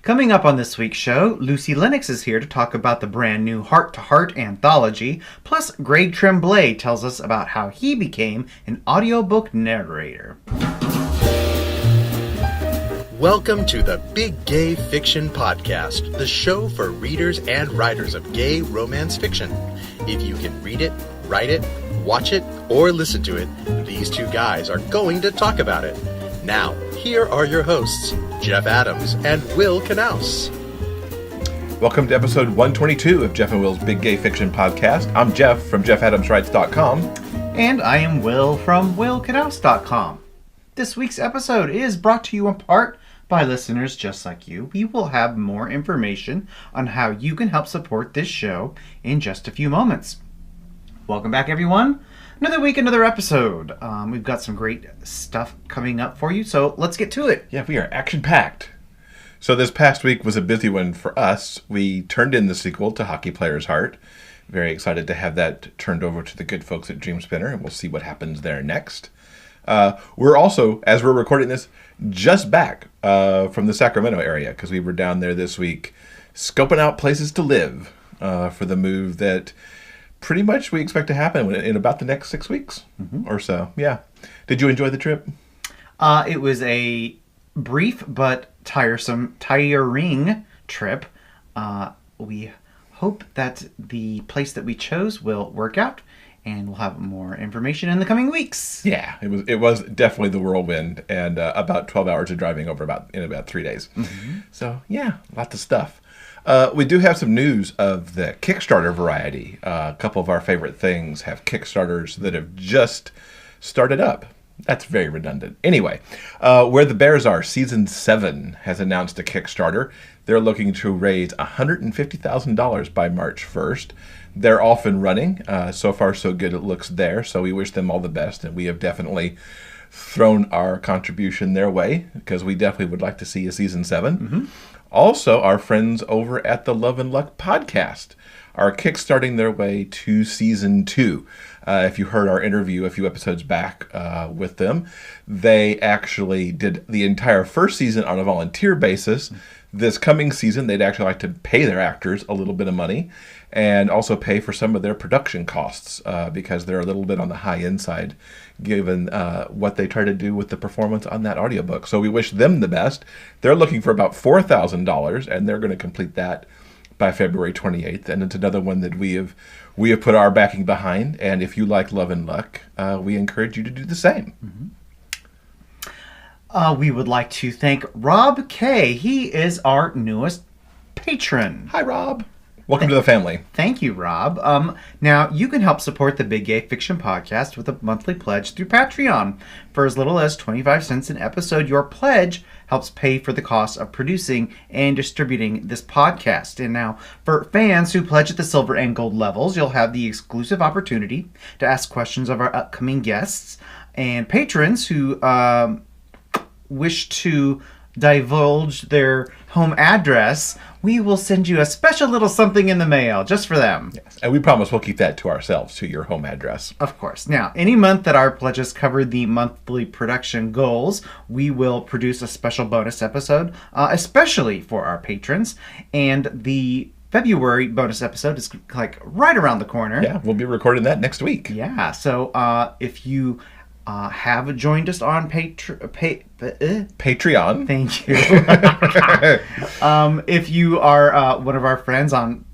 Coming up on this week's show, Lucy Lennox is here to talk about the brand new Heart2Heart anthology, plus Greg Tremblay tells us about how he became an audiobook narrator. Welcome to the Big Gay Fiction Podcast, the show for readers and writers of gay romance fiction. If you can read it, write it, watch it, or listen to it, these two guys are going to talk about it. Now, here are your hosts, Jeff Adams and Will Knaus. Welcome to episode 122 of Jeff and Will's Big Gay Fiction Podcast. I'm Jeff from JeffAdamsWrites.com. And I am Will from WillKnaus.com. This week's episode is brought to you in part by listeners just like you. We will have more information on how you can help support this show in just a few moments. Welcome back, everyone. Another week, another episode. We've got some great stuff coming up for you, so let's get to it. Yeah, we are action-packed. So this past week was a busy one for us. We turned in the sequel to Hockey Player's Heart. Very excited to have that turned over to the good folks at Dream Spinner, and we'll see what happens there next. We're also, as we're recording this, just back from the Sacramento area because we were down there this week scoping out places to live for the move that pretty much we expect to happen in about the next 6 weeks or so. Yeah. Did you enjoy the trip? It was a brief but tiring trip. We hope that the place that we chose will work out, and we'll have more information in the coming weeks. Yeah, it was definitely the whirlwind, and about 12 hours of driving over in about 3 days. So yeah, lots of stuff. We do have some news of the Kickstarter variety. A couple of our favorite things have Kickstarters that have just started up. That's very redundant. Anyway, Where the Bears Are, Season 7 has announced a Kickstarter. They're looking to raise $150,000 by March 1st. They're off and running. So far, so good it looks there. So we wish them all the best, and we have definitely thrown our contribution their way because we definitely would like to see a Season 7. Also, our friends over at the Love and Luck podcast are kickstarting their way to Season 2. If you heard our interview a few episodes back with them, they actually did the entire first season on a volunteer basis. This coming season, they'd actually like to pay their actors a little bit of money and also pay for some of their production costs because they're a little bit on the high-end side given what they try to do with the performance on that audiobook. So we wish them the best. They're looking for about $4,000, and they're going to complete that by February 28th. And it's another one that we have put our backing behind. And if you like Love and Luck, we encourage you to do the same. We would like to thank RobK. He is our newest patron. Hi, Rob. Welcome to the family. Thank you, Rob. Now, you can help support the Big Gay Fiction Podcast with a monthly pledge through Patreon. For as little as 25 cents an episode, your pledge helps pay for the cost of producing and distributing this podcast. And now, for fans who pledge at the silver and gold levels, you'll have the exclusive opportunity to ask questions of our upcoming guests. And patrons who wish to divulge their home address, we will send you a special little something in the mail just for them. Yes, and we promise we'll keep that to ourselves, to your home address. Of course. Now, any month that our pledges cover the monthly production goals, we will produce a special bonus episode, especially for our patrons. And the February bonus episode is like right around the corner. Yeah, we'll be recording that next week. Yeah, so if you have joined us on Patreon. Thank you. If you are one of our friends on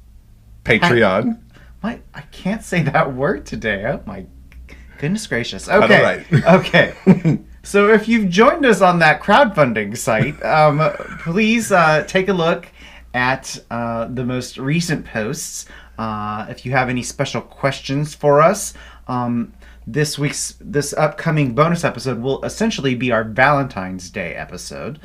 Patreon. I can't say that word today. Oh my goodness gracious. Okay. All right. Okay. So if you've joined us on that crowdfunding site, please take a look at the most recent posts. If you have any special questions for us, this upcoming bonus episode will essentially be our Valentine's Day episode.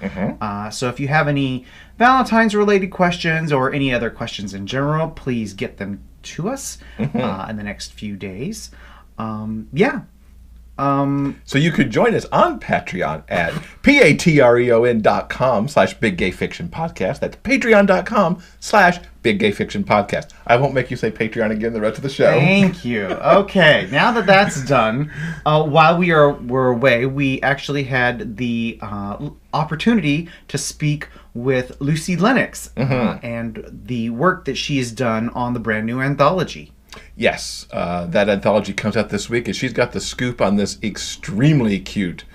So if you have any Valentine's related questions or any other questions in general, please get them to us in the next few days. So you could join us on Patreon at patreon.com/biggayfictionpodcast. That's patreon.com/biggayfictionpodcast. I won't make you say Patreon again the rest of the show. Thank you. Okay, now that that's done, while were away, we actually had the opportunity to speak with Lucy Lennox and the work that she has done on the brand new anthology. Yes, that anthology comes out this week, and she's got the scoop on this extremely cute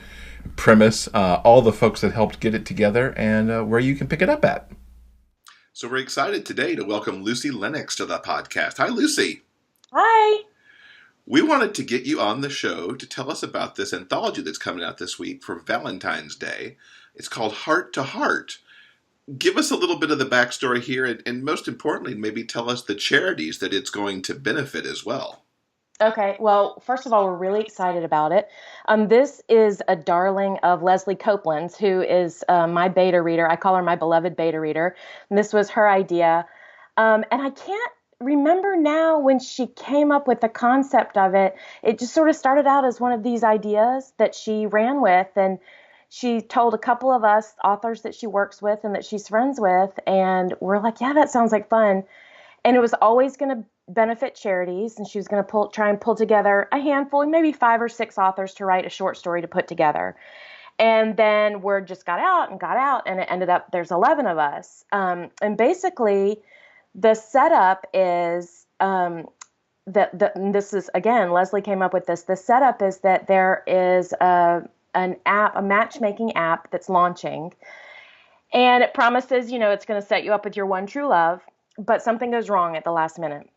premise, all the folks that helped get it together, and where you can pick it up at. So we're excited today to welcome Lucy Lennox to the podcast. Hi, Lucy. Hi. We wanted to get you on the show to tell us about this anthology that's coming out this week for Valentine's Day. It's called Heart2Heart. Give us a little bit of the backstory here, and most importantly, maybe tell us the charities that it's going to benefit as well. Okay. Well, first of all, we're really excited about it. This is a darling of Leslie Copeland's, who is my beta reader. I call her my beloved beta reader. And this was her idea. And I can't remember now when she came up with the concept of it. It just sort of started out as one of these ideas that she ran with, and she told a couple of us authors that she works with and that she's friends with, and we're like, yeah, that sounds like fun. And it was always going to benefit charities, and she was going to try and pull together a handful, maybe 5 or 6 authors to write a short story to put together. And then word just got out, and it ended up there's 11 of us. And basically, the setup is and this is, again, Leslie came up with this. The setup is that there is an app, a matchmaking app that's launching, and it promises, it's going to set you up with your one true love, but something goes wrong at the last minute.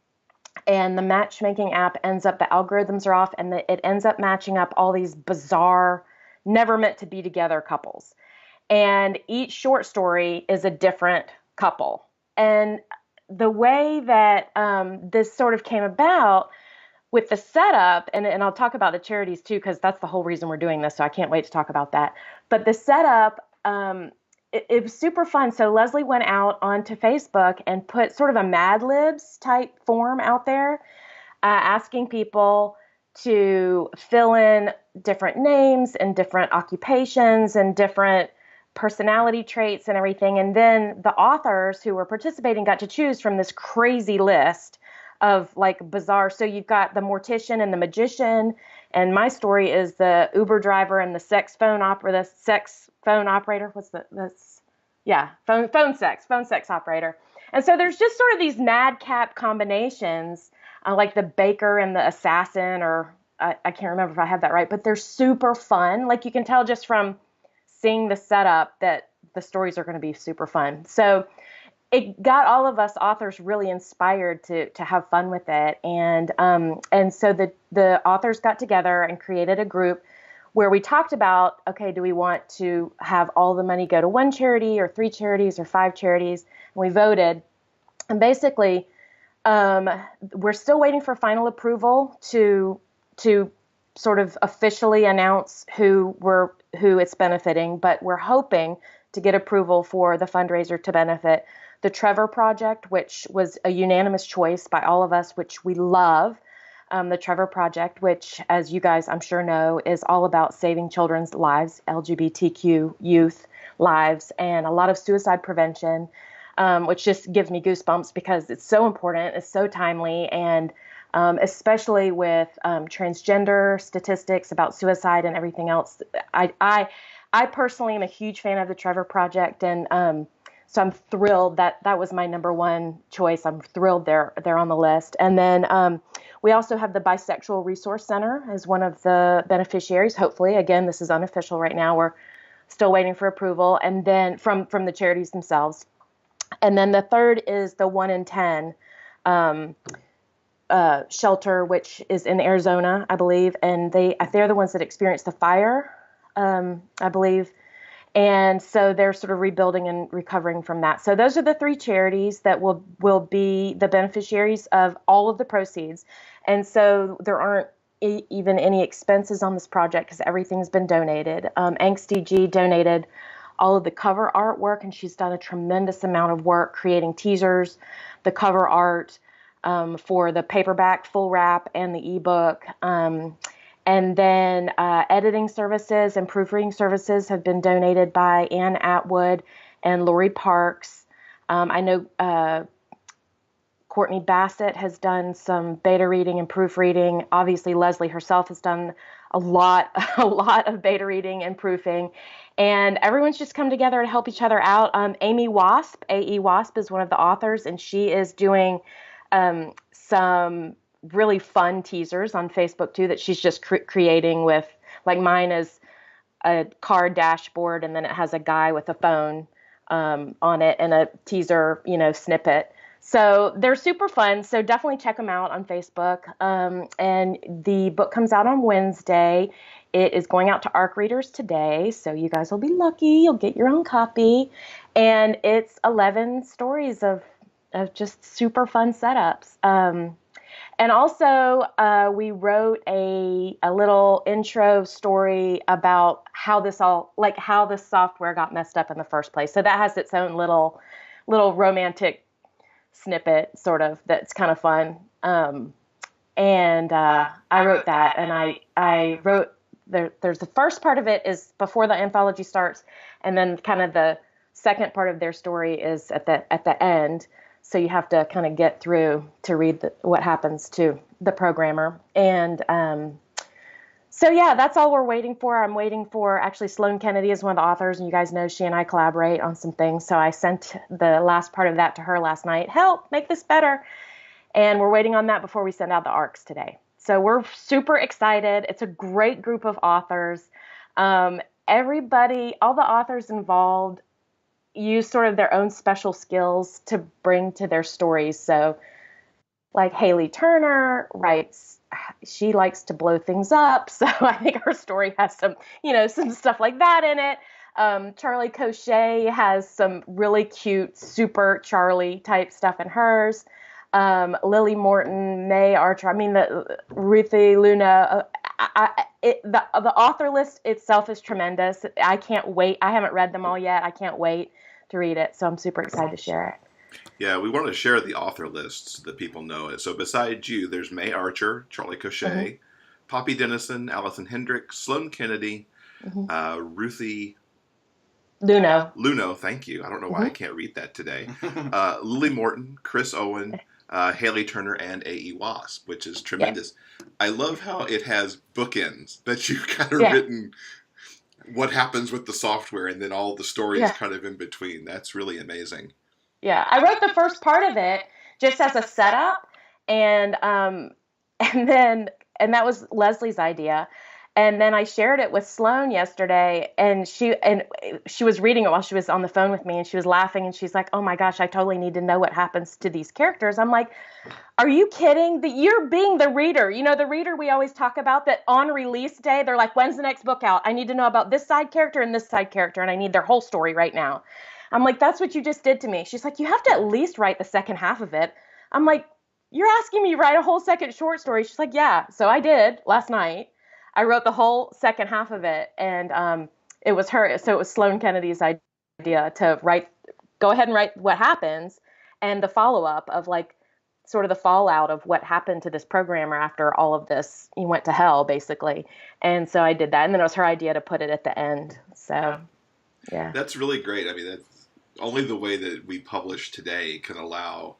And the matchmaking app ends up, the algorithms are off, and it ends up matching up all these bizarre, never meant to be together couples. And each short story is a different couple. And the way that this sort of came about with the setup, and I'll talk about the charities too, because that's the whole reason we're doing this, so I can't wait to talk about that. But the setup, it was super fun. So Leslie went out onto Facebook and put sort of a Mad Libs type form out there, asking people to fill in different names and different occupations and different personality traits and everything. And then the authors who were participating got to choose from this crazy list of like bizarre. So you've got the mortician and the magician, and my story is the Uber driver and the phone operator. Phone sex operator. And so there's just sort of these madcap combinations, like the baker and the assassin, or I can't remember if I have that right, but they're super fun. Like you can tell just from seeing the setup that the stories are going to be super fun. So it got all of us authors really inspired to have fun with it. And so the authors got together and created a group where we talked about, okay, do we want to have all the money go to one charity or 3 charities or 5 charities? And we voted. And basically, we're still waiting for final approval to sort of officially announce who it's benefiting, but we're hoping to get approval for the fundraiser to benefit the Trevor Project, which was a unanimous choice by all of us, which we love. The Trevor Project, which, as you guys I'm sure know, is all about saving children's lives, LGBTQ youth lives, and a lot of suicide prevention, which just gives me goosebumps because it's so important, it's so timely, and especially with transgender statistics about suicide and everything else. I personally am a huge fan of the Trevor Project, and so I'm thrilled that was my number one choice. I'm thrilled they're on the list. And then we also have the Bisexual Resource Center as one of the beneficiaries. Hopefully, again, this is unofficial right now. We're still waiting for approval, and then from the charities themselves. And then the third is the 1 in 10 shelter, which is in Arizona, I believe, and they're the ones that experienced the fire, I believe. And so they're sort of rebuilding and recovering from that. So those are the 3 charities that will be the beneficiaries of all of the proceeds. And so there aren't even any expenses on this project because everything's been donated. AngstDG donated all of the cover artwork, and she's done a tremendous amount of work creating teasers, the cover art for the paperback full wrap and the ebook. And then editing services and proofreading services have been donated by Ann Atwood and Lori Parks. I know Courtney Bassett has done some beta reading and proofreading. Obviously, Leslie herself has done a lot of beta reading and proofing. And everyone's just come together to help each other out. Amy Wasp, A.E. Wasp, is one of the authors, and she is doing some really fun teasers on Facebook, too, that she's just creating with, like mine is a car dashboard, and then it has a guy with a phone on it and a teaser, snippet. So they're super fun. So definitely check them out on Facebook. And the book comes out on Wednesday. It is going out to ARC readers today. So you guys will be lucky. You'll get your own copy. And it's 11 stories of just super fun setups. And also, we wrote a little intro story about how this software got messed up in the first place. So that has its own little romantic snippet, sort of, that's kind of fun. And I wrote that, and I wrote there's the first part of it is before the anthology starts, and then kind of the second part of their story is at the end. So you have to kind of get through to read what happens to the programmer. And so, yeah, that's all we're waiting for. I'm waiting for, actually, Sloan Kennedy is one of the authors, and you guys know she and I collaborate on some things. So I sent the last part of that to her last night. Help, make this better. And we're waiting on that before we send out the ARCs today. So we're super excited. It's a great group of authors. Everybody, all the authors involved, use sort of their own special skills to bring to their stories. So like Haley Turner writes, she likes to blow things up. So I think her story has some stuff like that in it. Charlie Cochet has some really cute, super Charlie type stuff in hers. Lily Morton, May Archer, Ruthie Luna, the author list itself is tremendous. I can't wait. I haven't read them all yet. I can't wait to read it. So I'm super excited to share it. Yeah, we want to share the author lists so that people know it. So besides you, there's May Archer, Charlie Cochet, Poppy Dennison, Allison Hendricks, Sloan Kennedy, Ruthie Luno, thank you. I don't know why I can't read that today. Lily Morton, Chris Owen, Haley Turner, and A.E. Wasp, which is tremendous. Yeah. I love how it has bookends that you've kind of written what happens with the software and then all the stories kind of in between. That's really amazing. Yeah, I wrote the first part of it just as a setup, and that was Leslie's idea. And then I shared it with Sloan yesterday, and she was reading it while she was on the phone with me, and she was laughing, and she's like, "Oh my gosh, I totally need to know what happens to these characters." I'm like, "Are you kidding? You're being the reader. The reader we always talk about, that on release day, they're like, when's the next book out? I need to know about this side character and this side character, and I need their whole story right now." I'm like, "That's what you just did to me." She's like, "You have to at least write the second half of it." I'm like, "You're asking me to write a whole second short story?" She's like, "Yeah." So I did last night. I wrote the whole second half of it, and it was her. So it was Sloan Kennedy's idea to go ahead and write what happens, and the follow-up of sort of the fallout of what happened to this programmer after all of this. He went to hell, basically. And so I did that, and then it was her idea to put it at the end. So, yeah. That's really great. I mean, that's only the way that we publish today can allow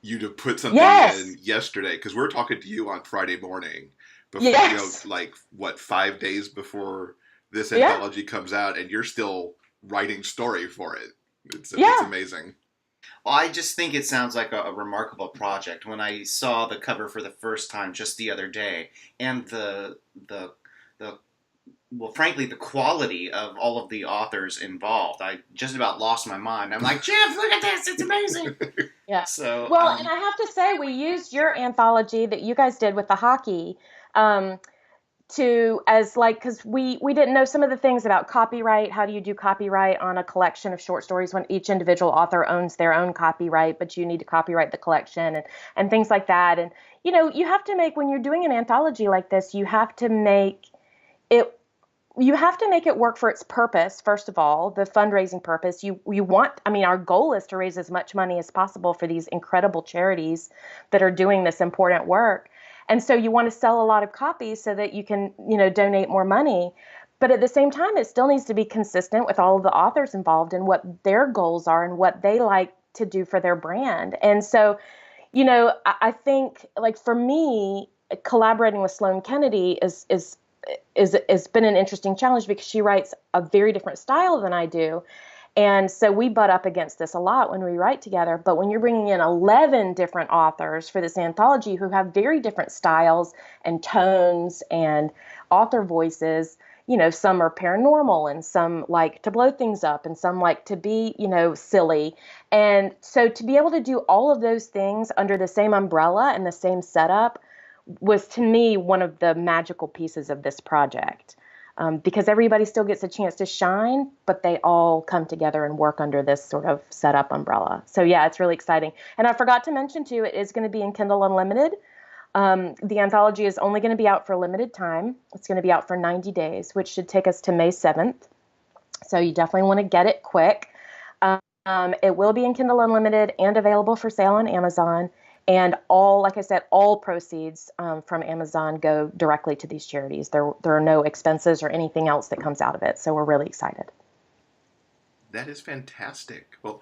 you to put something in yesterday, because we're talking to you on Friday morning. Before, 5 days before this anthology comes out, and you're still writing story for it. It's amazing. Well, I just think it sounds like a remarkable project. When I saw the cover for the first time just the other day, and frankly, the quality of all of the authors involved, I just about lost my mind. I'm like, "Jeff, look at this! It's amazing!" Yeah. So, and I have to say, we used your anthology that you guys did with the hockey. Because we didn't know some of the things about copyright. How do you do copyright on a collection of short stories when each individual author owns their own copyright, but you need to copyright the collection and things like that. And, you have to make, when you're doing an anthology like this, you have to make it work for its purpose. First of all, the fundraising purpose. Our goal is to raise as much money as possible for these incredible charities that are doing this important work. And so you want to sell a lot of copies so that you can, donate more money. But at the same time, it still needs to be consistent with all of the authors involved and what their goals are and what they like to do for their brand. And so, I think, like, for me, collaborating with Sloane Kennedy is been an interesting challenge because she writes a very different style than I do. And so we butt up against this a lot when we write together. But when you're bringing in 11 different authors for this anthology who have very different styles and tones and author voices, some are paranormal and some like to blow things up and some like to be, silly. And so to be able to do all of those things under the same umbrella and the same setup was, to me, one of the magical pieces of this project. Because everybody still gets a chance to shine, but they all come together and work under this sort of setup umbrella. So yeah, it's really exciting. And I forgot to mention too, it is going to be in Kindle Unlimited. The anthology is only going to be out for a limited time. It's going to be out for 90 days, which should take us to May 7th. So you definitely want to get it quick. It will be in Kindle Unlimited and available for sale on Amazon. And like I said, all proceeds from Amazon go directly to these charities. There are no expenses or anything else that comes out of it. So we're really excited. That is fantastic. Well,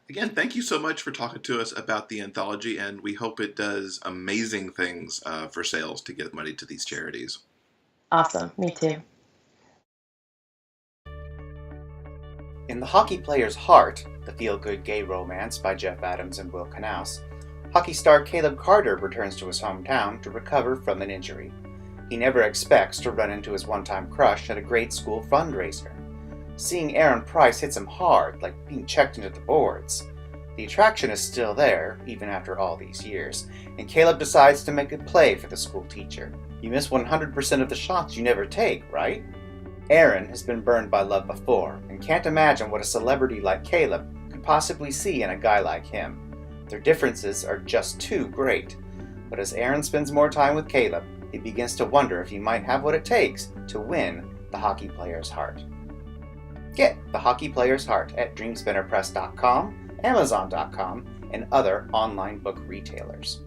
again, thank you so much for talking to us about the anthology, and we hope it does amazing things for sales to get money to these charities. Awesome. Me too. In The Hockey Player's Heart, the feel-good gay romance by Jeff Adams and Will Knaus, hockey star Caleb Carter returns to his hometown to recover from an injury. He never expects to run into his one-time crush at a grade school fundraiser. Seeing Aaron Price hits him hard, like being checked into the boards. The attraction is still there, even after all these years, and Caleb decides to make a play for the school teacher. You miss 100% of the shots you never take, right? Aaron has been burned by love before, and can't imagine what a celebrity like Caleb could possibly see in a guy like him. Their differences are just too great. But as Aaron spends more time with Caleb, he begins to wonder if he might have what it takes to win the hockey player's heart. Get The Hockey Player's Heart at dreamspinnerpress.com, amazon.com, and other online book retailers.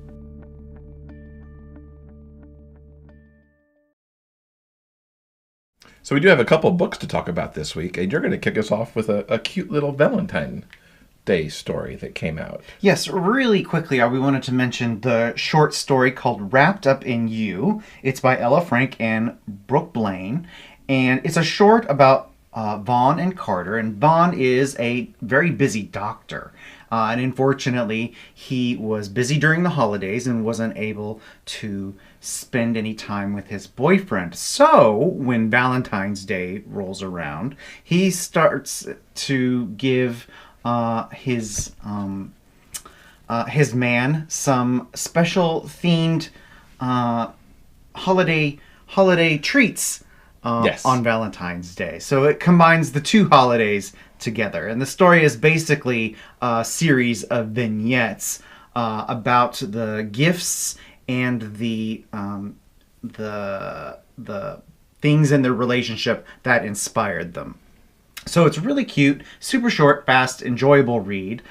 So we do have a couple books to talk about this week, and you're going to kick us off with a cute little Valentine Day story that came out. Yes, really quickly, we wanted to mention the short story called Wrapped Up in You. It's by Ella Frank and Brooke Blaine, and it's a short about Vaughn and Carter, and Vaughn is a very busy doctor. And unfortunately, he was busy during the holidays and wasn't able to spend any time with his boyfriend. So, when Valentine's Day rolls around, he starts to give his man some special themed holiday treats on Valentine's Day. So it combines the two holidays together, and the story is basically a series of vignettes about the gifts and the things in their relationship that inspired them. So it's really cute, super short, fast, enjoyable read.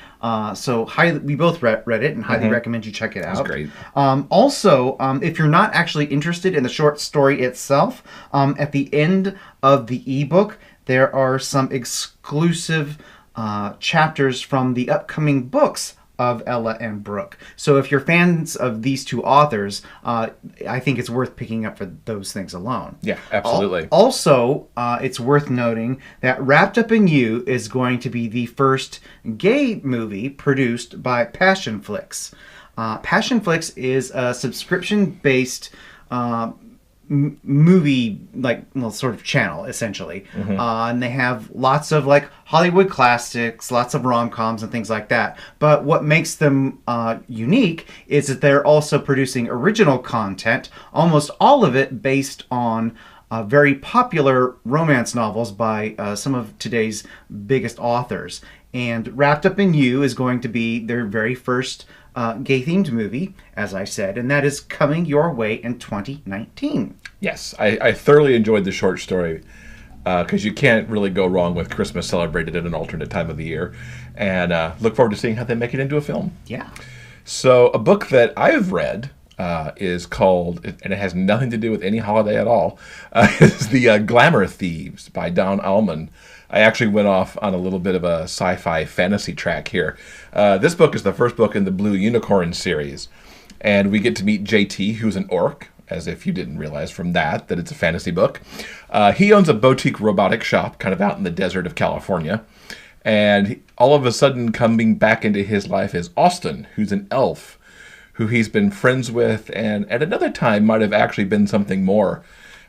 So we both read it and highly recommend you check it out. That's great. Also, if you're not actually interested in the short story itself, at the end of the ebook, there are some exclusive chapters from the upcoming books of Ella and Brooke. So if you're fans of these two authors, I think it's worth picking up for those things alone. Yeah, absolutely. Also, it's worth noting that Wrapped Up in You is going to be the first gay movie produced by PassionFlix. PassionFlix is a subscription-based movie sort of channel, essentially. And they have lots of Hollywood classics, lots of rom-coms and things like that. But what makes them unique is that they're also producing original content, almost all of it based on very popular romance novels by some of today's biggest authors. And Wrapped Up in You is going to be their very first gay-themed movie, as I said, and that is coming your way in 2019. Yes, I thoroughly enjoyed the short story because you can't really go wrong with Christmas celebrated at an alternate time of the year, and look forward to seeing how they make it into a film. Yeah. So a book that I've read is called, and it has nothing to do with any holiday at all, is the Glamour Thieves by Don Allmon. I actually went off on a little bit of a sci-fi fantasy track here. This book is the first book in the Blue Unicorn series, and we get to meet JT, who's an orc, as if you didn't realize from that it's a fantasy book. He owns a boutique robotic shop kind of out in the desert of California, and all of a sudden coming back into his life is Austin, who's an elf, who he's been friends with, and at another time might have actually been something more.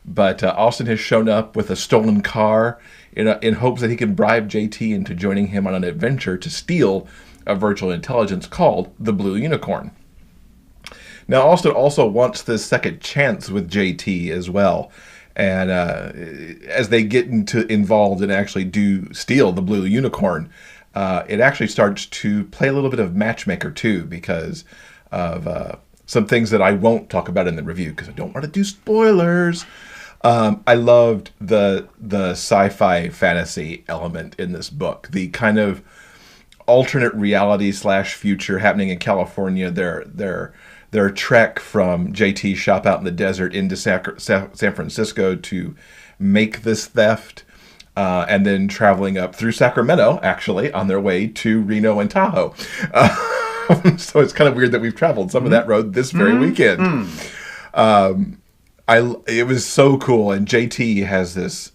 But Austin has shown up with a stolen car in hopes that he can bribe JT into joining him on an adventure to steal a virtual intelligence called the Blue Unicorn. Now, Austin also wants this second chance with JT as well. And as they get involved and actually do steal the Blue Unicorn, it actually starts to play a little bit of matchmaker too, because of some things that I won't talk about in the review because I don't want to do spoilers. I loved the sci-fi fantasy element in this book, the kind of alternate reality / future happening in California. Their trek from JT's shop out in the desert into San Francisco to make this theft, and then traveling up through Sacramento, actually, on their way to Reno and Tahoe. So it's kind of weird that we've traveled some of that road this very weekend. It was so cool, and JT has this,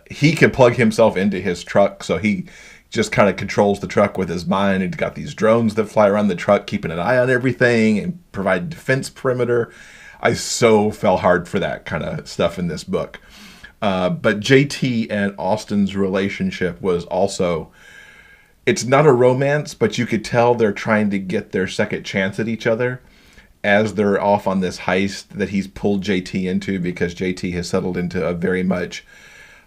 he can plug himself into his truck, so he just kind of controls the truck with his mind. He's got these drones that fly around the truck, keeping an eye on everything and provide defense perimeter. I so fell hard for that kind of stuff in this book. But JT and Austin's relationship was also, it's not a romance, but you could tell they're trying to get their second chance at each other as they're off on this heist that he's pulled JT into, because JT has settled into a very much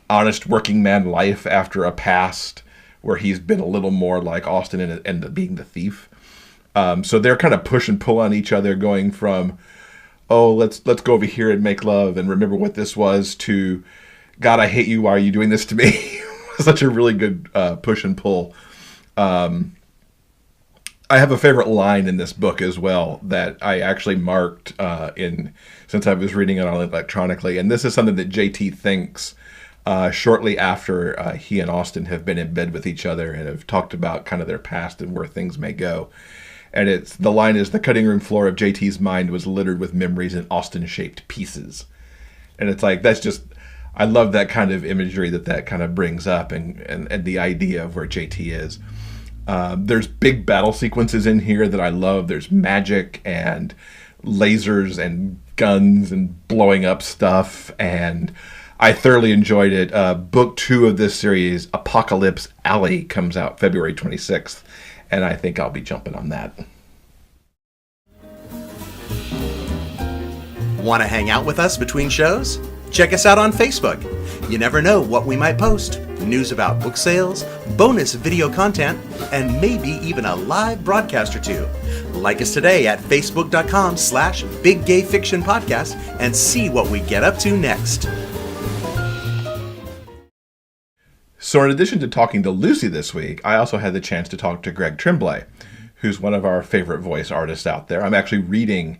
honest working man life after a past where he's been a little more like Austin and being the thief. So they're kind of push and pull on each other, going from, oh, let's go over here and make love and remember what this was, to, God, I hate you. Why are you doing this to me? Such a really good push and pull. I have a favorite line in this book as well that I actually marked since I was reading it on electronically. And this is something that JT thinks shortly after he and Austin have been in bed with each other and have talked about kind of their past and where things may go. And the line is, the cutting room floor of JT's mind was littered with memories in Austin-shaped pieces. And it's like, that's just, I love that kind of imagery that kind of brings up, and the idea of where JT is. There's big battle sequences in here that I love. There's magic and lasers and guns and blowing up stuff, and I thoroughly enjoyed it. Book 2 of this series, Apocalypse Alley, comes out February 26th, and I think I'll be jumping on that. Want to hang out with us between shows? Check us out on Facebook. You never know what we might post. News about book sales, bonus video content, and maybe even a live broadcast or two. Like us today at facebook.com/biggayfictionpodcast and see what we get up to next. So in addition to talking to Lucy this week, I also had the chance to talk to Greg Tremblay, who's one of our favorite voice artists out there. I'm actually reading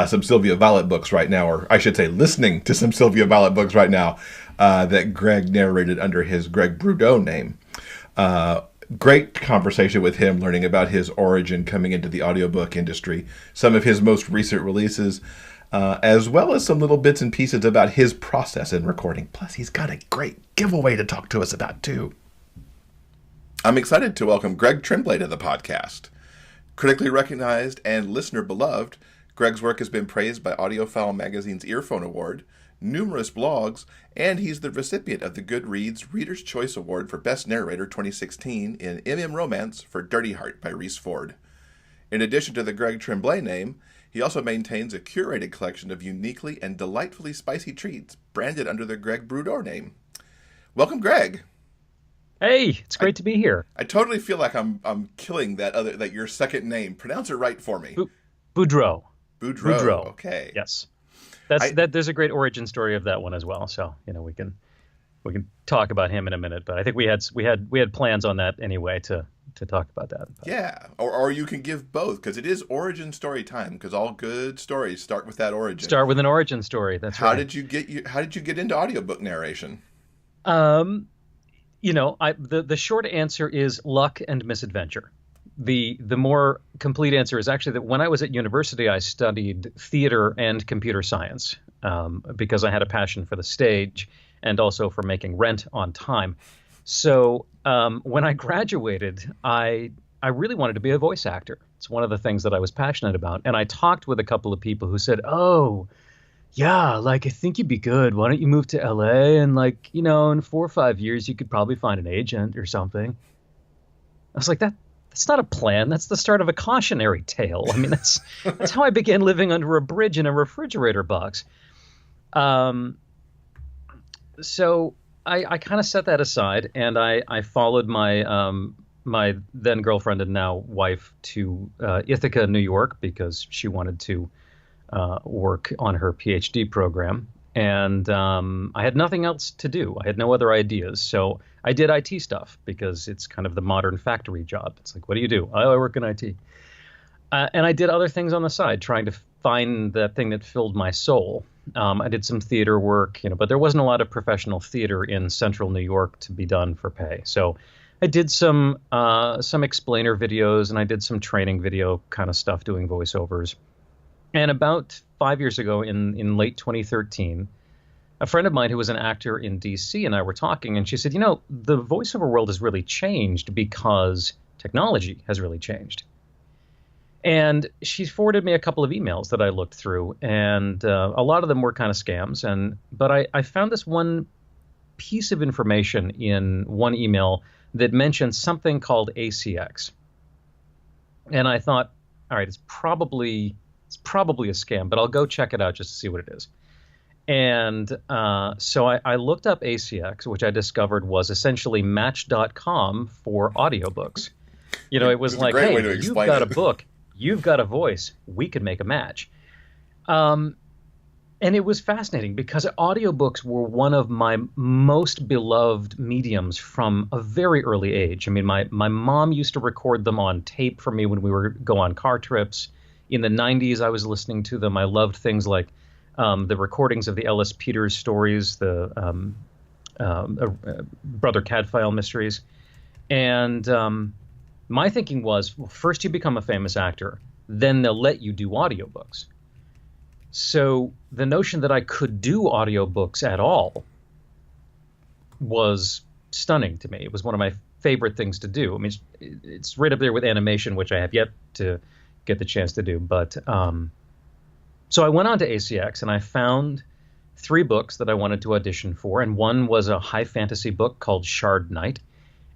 some Sylvia Violet books right now, or I should say listening to some Sylvia Violet books right now that Greg narrated under his Greg Brudeau name. Great conversation with him, learning about his origin coming into the audiobook industry, some of his most recent releases, as well as some little bits and pieces about his process in recording. Plus, he's got a great giveaway to talk to us about, too. I'm excited to welcome Greg Tremblay to the podcast. Critically recognized and listener beloved, Greg's work has been praised by AudioFile Magazine's Earphone Award, numerous blogs, and he's the recipient of the Goodreads Reader's Choice Award for Best Narrator 2016 in M.M. Romance for Dirty Heart by Reese Ford. In addition to the Greg Tremblay name, he also maintains a curated collection of uniquely and delightfully spicy treats branded under the Greg Brudeau name. Welcome, Greg. Hey, it's great to be here. I totally feel like I'm killing that your second name. Pronounce it right for me. Boudreaux. Boudreaux. Okay. Yes. There's a great origin story of that one as well. So, we can we can talk about him in a minute. But I think we had plans on that anyway to talk about that. But. Yeah, or you can give both, because it is origin story time. Because all good stories start with that origin. Start with an origin story. That's right. How did you get into audiobook narration? The short answer is luck and misadventure. The more complete answer is actually that when I was at university, I studied theater and computer science because I had a passion for the stage and also for making rent on time. So when I graduated, I really wanted to be a voice actor. It's one of the things that I was passionate about. And I talked with a couple of people who said, oh, yeah, I think you'd be good. Why don't you move to LA and in 4 or 5 years, you could probably find an agent or something. I was like, that's not a plan. That's the start of a cautionary tale. I mean, that's how I began living under a bridge in a refrigerator box. So I kind of set that aside, and I followed my then girlfriend and now wife to Ithaca, New York, because she wanted to work on her PhD program. And I had nothing else to do. I had no other ideas. So I did IT stuff because it's kind of the modern factory job. It's like, what do you do? I work in IT. And I did other things on the side, trying to find that thing that filled my soul. I did some theater work, but there wasn't a lot of professional theater in central New York to be done for pay. So I did some explainer videos, and I did some training video kind of stuff doing voiceovers. And about 5 years ago, in late 2013, a friend of mine who was an actor in DC and I were talking, and she said, the voiceover world has really changed because technology has really changed. And she forwarded me a couple of emails that I looked through, and a lot of them were kind of scams. But I found this one piece of information in one email that mentioned something called ACX. And I thought, all right, it's probably a scam, but I'll go check it out just to see what it is. And so I looked up ACX, which I discovered was essentially Match.com for audiobooks. It was like, hey, you've got a book, you've got a voice, we could make a match. And it was fascinating because audiobooks were one of my most beloved mediums from a very early age. I mean, my mom used to record them on tape for me when we would go on car trips. In the 90s, I was listening to them. I loved things like the recordings of the Ellis Peters stories, the Brother Cadfael mysteries. And my thinking was, well, first you become a famous actor, then they'll let you do audiobooks. So the notion that I could do audiobooks at all was stunning to me. It was one of my favorite things to do. I mean, it's right up there with animation, which I have yet to get the chance to do. But so I went on to ACX and I found 3 books that I wanted to audition for. And one was a high fantasy book called Shard Knight.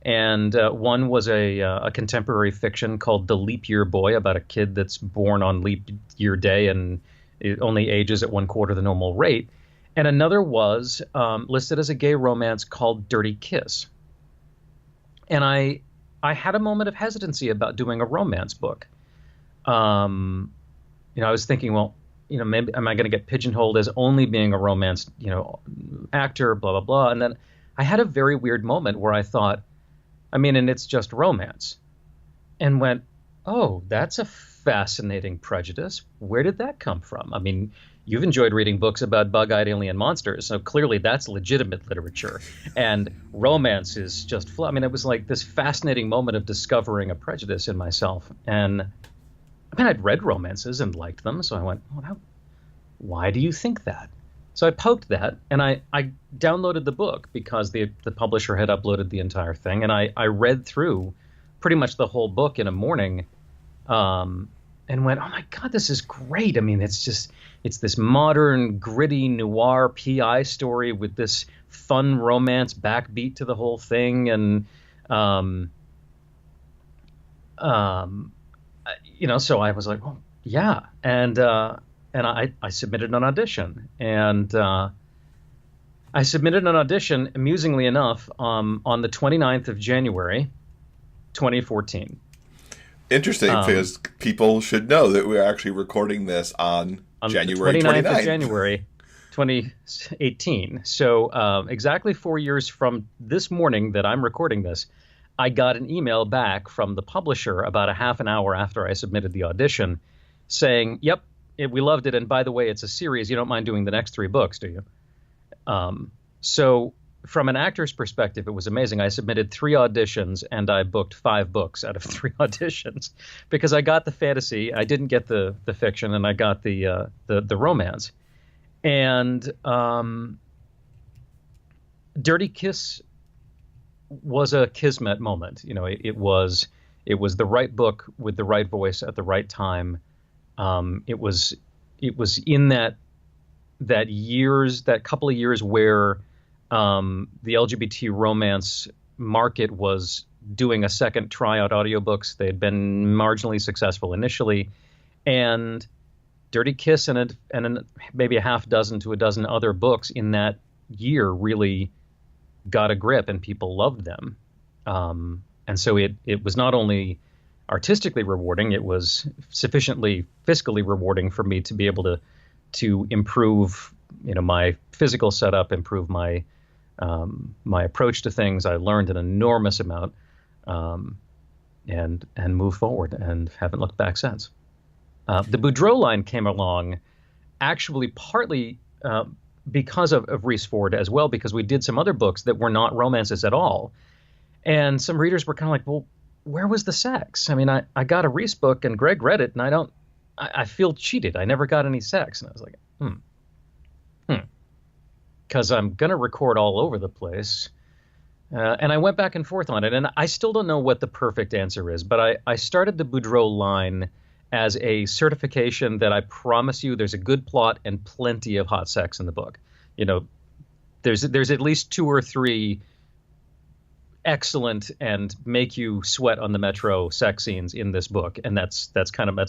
And one was a contemporary fiction called The Leap Year Boy, about a kid that's born on leap year day and it only ages at 1/4 the normal rate. And another was listed as a gay romance called Dirty Kiss. And I had a moment of hesitancy about doing a romance book. I was thinking, well, maybe am I going to get pigeonholed as only being a romance, actor, blah, blah, blah. And then I had a very weird moment where I thought, and it's just romance. And went, oh, that's a fascinating prejudice. Where did that come from? I mean, you've enjoyed reading books about bug-eyed alien monsters, so clearly that's legitimate literature. And romance is just it was like this fascinating moment of discovering a prejudice in myself. And I'd read romances and liked them, so I went, oh, why do you think that? So I poked that, and I downloaded the book because the publisher had uploaded the entire thing, and I read through pretty much the whole book in a morning, and went, oh my God, this is great. I mean, it's this modern, gritty, noir PI story with this fun romance backbeat to the whole thing, and so I was like, oh yeah, and I submitted an audition, and I submitted an audition, amusingly enough, on the 29th of January, 2014. Interesting, because people should know that we're actually recording this on January 29th of January, 2018. So exactly 4 years from this morning that I'm recording this, I got an email back from the publisher about a half an hour after I submitted the audition saying, yep, we loved it. And by the way, it's a series. You don't mind doing the next 3 books, do you? So from an actor's perspective, it was amazing. I submitted 3 auditions and I booked 5 books out of 3 auditions because I got the fantasy. I didn't get the fiction, and I got the romance. And Dirty Kiss was a kismet moment. You know, it was the right book with the right voice at the right time. It was in that couple of years where the LGBT romance market was doing a second tryout audiobooks. They had been marginally successful initially, and Dirty Kiss and maybe a half dozen to a dozen other books in that year really got a grip, and people loved them. And so it was not only artistically rewarding, it was sufficiently fiscally rewarding for me to be able to improve, you know, my physical setup, improve my approach to things. I learned an enormous amount, and moved forward, and haven't looked back since. The Boudreaux line came along actually partly because of Reese Ford as well, because we did some other books that were not romances at all. And some readers were kind of like, well, where was the sex? I mean, I got a Reese book and Greg read it, and I feel cheated. I never got any sex. And I was like, because I'm going to record all over the place. And I went back and forth on it, and I still don't know what the perfect answer is, but I started the Boudreaux line as a certification that I promise you there's a good plot and plenty of hot sex in the book. You know, there's at least 2 or 3 excellent and make you sweat on the metro sex scenes in this book, and that's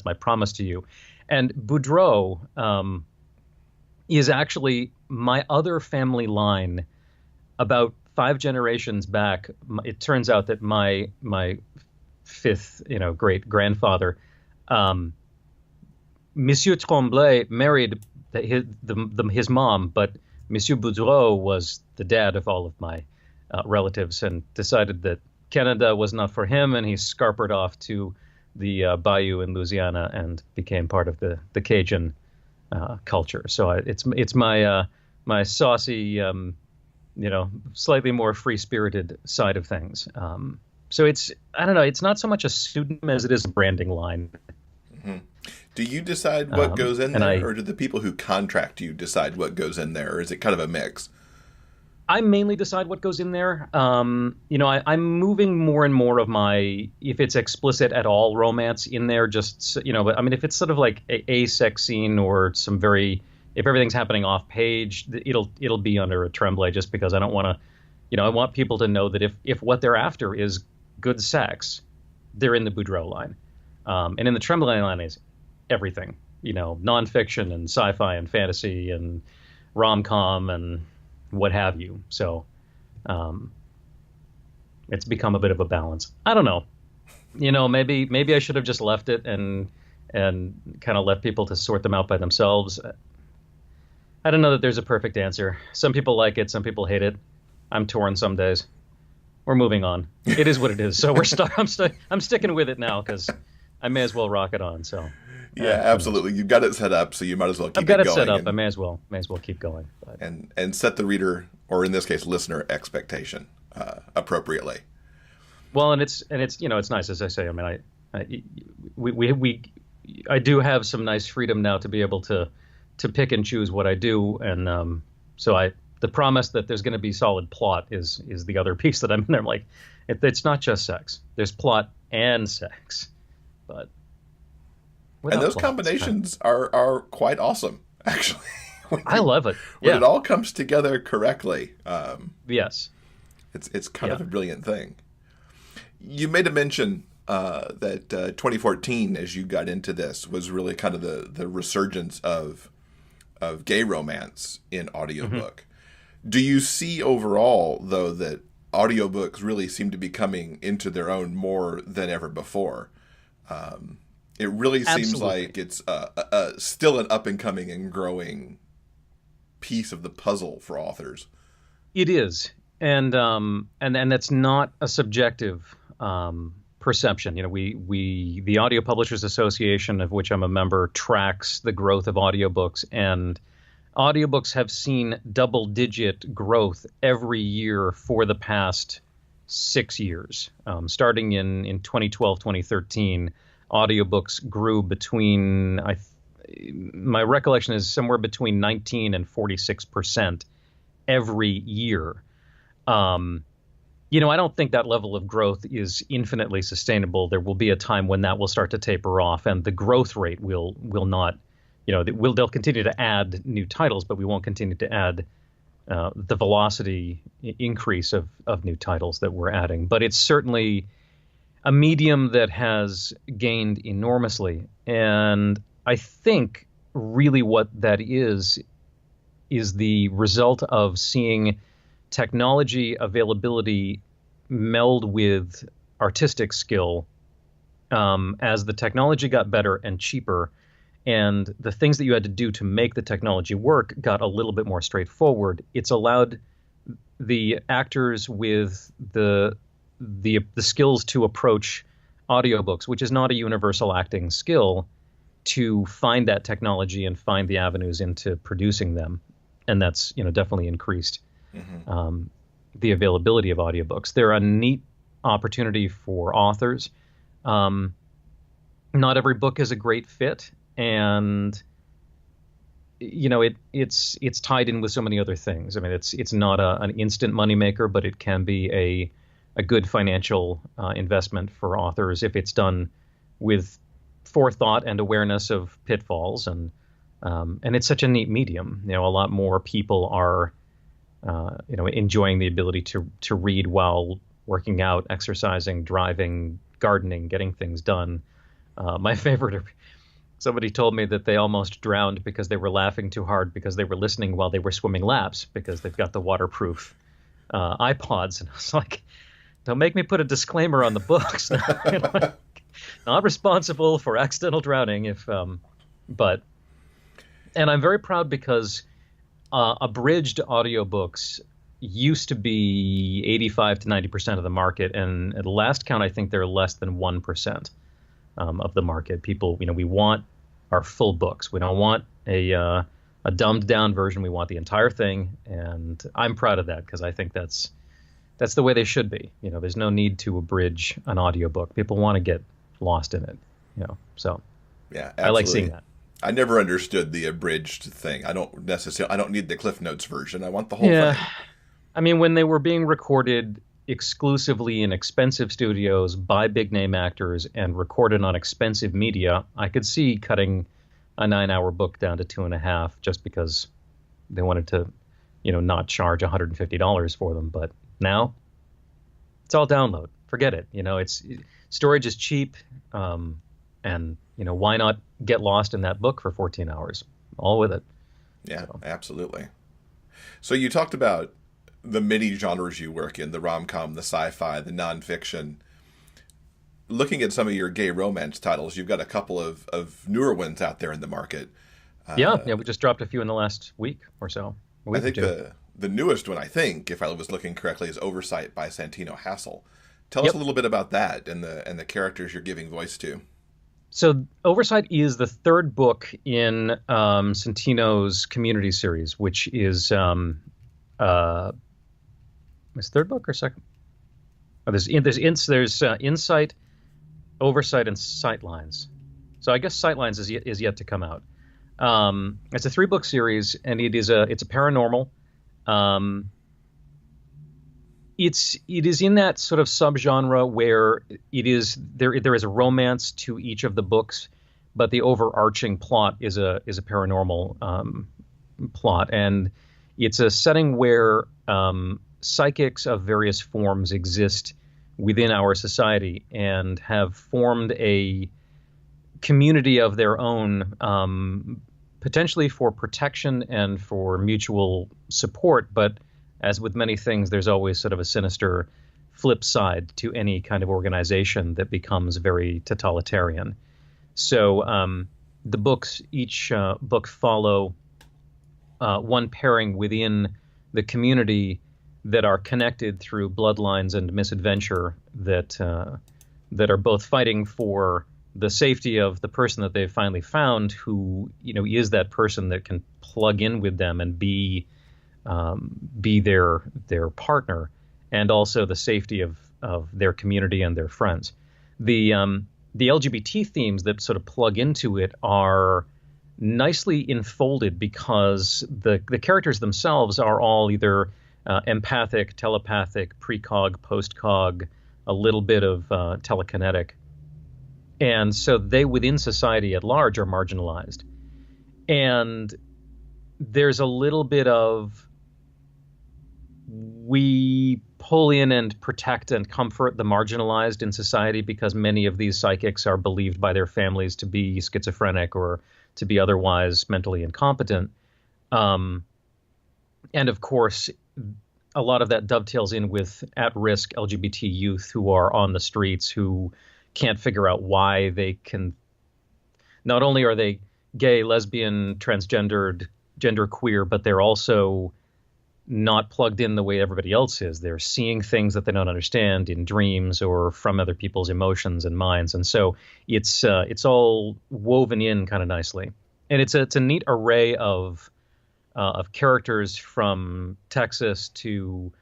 my promise to you. And Boudreaux is actually my other family line. About 5 generations back, it turns out that my 5th, great grandfather, Monsieur Tremblay, married his mom, but Monsieur Boudreaux was the dad of all of my relatives, and decided that Canada was not for him, and he scarpered off to the bayou in Louisiana and became part of the Cajun culture. So it's my saucy, slightly more free-spirited side of things. So I don't know, it's not so much a pseudonym as it is a branding line. Mm-hmm. Do you decide what goes in there, or do the people who contract you decide what goes in there, or is it kind of a mix? I mainly decide what goes in there. I'm moving more and more of my, if it's explicit at all, romance in there. Just, but I mean, if it's sort of like a sex scene or if everything's happening off page, it'll be under a Tremblay, just because I don't want to, I want people to know that if what they're after is good sex, they're in the Boudreaux line. And in the Tremblay line is everything, nonfiction and sci-fi and fantasy and rom-com and what have you. So it's become a bit of a balance. I don't know. Maybe I should have just left it and kind of left people to sort them out by themselves. I don't know that there's a perfect answer. Some people like it, some people hate it. I'm torn some days. We're moving on. It is what it is. So we're stuck. I'm sticking with it now because I may as well rock it on. So yeah, absolutely. You've got it set up, so you might as well keep it going. I've got it set up. I may as well keep going. But. And set the reader, or in this case, listener expectation appropriately. Well, and it's it's nice, as I say. I mean, I do have some nice freedom now to be able to pick and choose what I do, and so the promise that there's going to be solid plot is the other piece that I'm in there. I'm like, it's not just sex. There's plot and sex, but. And those combinations are quite awesome, actually. I love it. When it all comes together correctly. Yes. It's kind of a brilliant thing. You made a mention that 2014, as you got into this, was really kind of the resurgence of gay romance in audiobook. Mm-hmm. Do you see overall, though, that audiobooks really seem to be coming into their own more than ever before? It really seems like it's still an up-and-coming and growing piece of the puzzle for authors. It is, and that's not a subjective perception. You know, the Audio Publishers Association, of which I'm a member, tracks the growth of audiobooks, and audiobooks have seen double-digit growth every year for the past 6 years. Starting in 2012, 2013, audiobooks grew between, my recollection is somewhere between 19 and 46% every year. You know, I don't think that level of growth is infinitely sustainable. There will be a time when that will start to taper off, and the growth rate will not, you know, they'll continue to add new titles, but we won't continue to add the velocity increase of new titles that we're adding. But it's certainly a medium that has gained enormously. And I think really what that is the result of seeing technology availability meld with artistic skill. As the technology got better and cheaper, and the things that you had to do to make the technology work got a little bit more straightforward, it's allowed the actors with the skills to approach audiobooks, which is not a universal acting skill, to find that technology and find the avenues into producing them. And that's, you know, definitely increased the availability of audiobooks. They're a neat opportunity for authors. Not every book is a great fit, and you know, it's tied in with so many other things. I mean, it's not an instant moneymaker, but it can be a good financial investment for authors if it's done with forethought and awareness of pitfalls. And it's such a neat medium. You know, a lot more people are you know, enjoying the ability to read while working out, exercising, driving, gardening, getting things done. My favorite, somebody told me that they almost drowned because they were laughing too hard because they were listening while they were swimming laps because they've got the waterproof iPods. And I was like, don't make me put a disclaimer on the books. Not responsible for accidental drowning. And I'm very proud because abridged audiobooks used to be 85 to 90% of the market, and at the last count, I think they're less than 1% of the market. People, you know, we want our full books. We don't want a dumbed down version. We want the entire thing, and I'm proud of that because I think that's the way they should be. You know, there's no need to abridge an audiobook. People want to get lost in it, you know. So yeah, absolutely. I like seeing that. I never understood the abridged thing. I don't need the Cliff Notes version. I want the whole thing. I mean, when they were being recorded exclusively in expensive studios by big name actors and recorded on expensive media, I could see cutting a 9-hour book down to 2.5 just because they wanted to, you know, not charge $150 for them. But now it's all download. Forget it. You know, storage is cheap. And, you know, why not get lost in that book for 14 hours? All with it. Yeah, so. Absolutely. So you talked about the many genres you work in, the rom-com, the sci-fi, the nonfiction. Looking at some of your gay romance titles, you've got a couple of newer ones out there in the market. Yeah, we just dropped a few in the last week or so. I think the newest one, I think, if I was looking correctly, is Oversight by Santino Hassell. Tell us a little bit about that and the characters you're giving voice to. So Oversight is the third book in Santino's Community series, which is his third book or second? Oh, there's Insight, Oversight, and Sightlines. So I guess Sightlines is yet to come out. It's a 3-book series, and it's a paranormal. It is in that sort of subgenre where there is a romance to each of the books, but the overarching plot is a paranormal plot, and it's a setting where psychics of various forms exist within our society and have formed a community of their own, potentially for protection and for mutual support, but as with many things, there's always sort of a sinister flip side to any kind of organization that becomes very totalitarian. So the books, each book follow one pairing within the community that are connected through bloodlines and misadventure that are both fighting for the safety of the person that they've finally found, who is that person that can plug in with them and be their partner, and also the safety of their community and their friends. The LGBT themes that sort of plug into it are nicely enfolded because the characters themselves are all either empathic, telepathic, precog, postcog, a little bit of telekinetic. And so they, within society at large, are marginalized. And there's a little bit of, we pull in and protect and comfort the marginalized in society because many of these psychics are believed by their families to be schizophrenic or to be otherwise mentally incompetent. And of course, a lot of that dovetails in with at-risk LGBT youth who are on the streets, who can't figure out why they can. Not only are they gay, lesbian, transgendered, genderqueer, but they're also not plugged in the way everybody else is. They're seeing things that they don't understand in dreams or from other people's emotions and minds. And so it's all woven in kind of nicely. And it's a neat array of characters from Texas to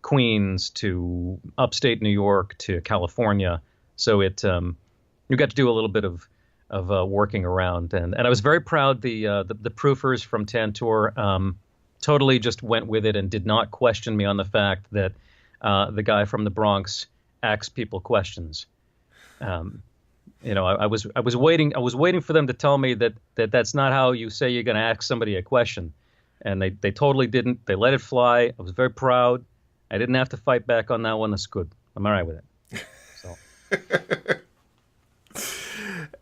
Queens to upstate New York to California. So you got to do a little bit of working around. And I was very proud the proofers from Tantor totally just went with it and did not question me on the fact that the guy from the Bronx asks people questions. I was waiting for them to tell me that that's not how you say you're going to ask somebody a question, and they totally didn't. They let it fly. I was very proud. I didn't have to fight back on that one. That's good. I'm all right with it. So.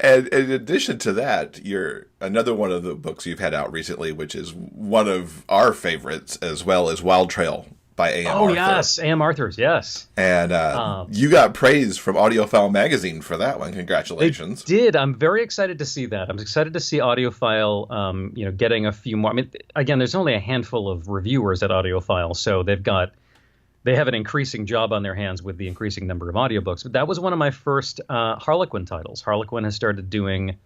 And in addition to that, you're another one of the books you've had out recently, which is one of our favorites as well, as Wild Trail by A.M. Oh, yes. A.M. Arthur's, yes. And you got praise from Audiophile magazine for that one. Congratulations. They did. I'm very excited to see that. I'm excited to see Audiophile, getting a few more. I mean, again, there's only a handful of reviewers at Audiophile, so they have an increasing job on their hands with the increasing number of audiobooks. But that was one of my first Harlequin titles. Harlequin has started doing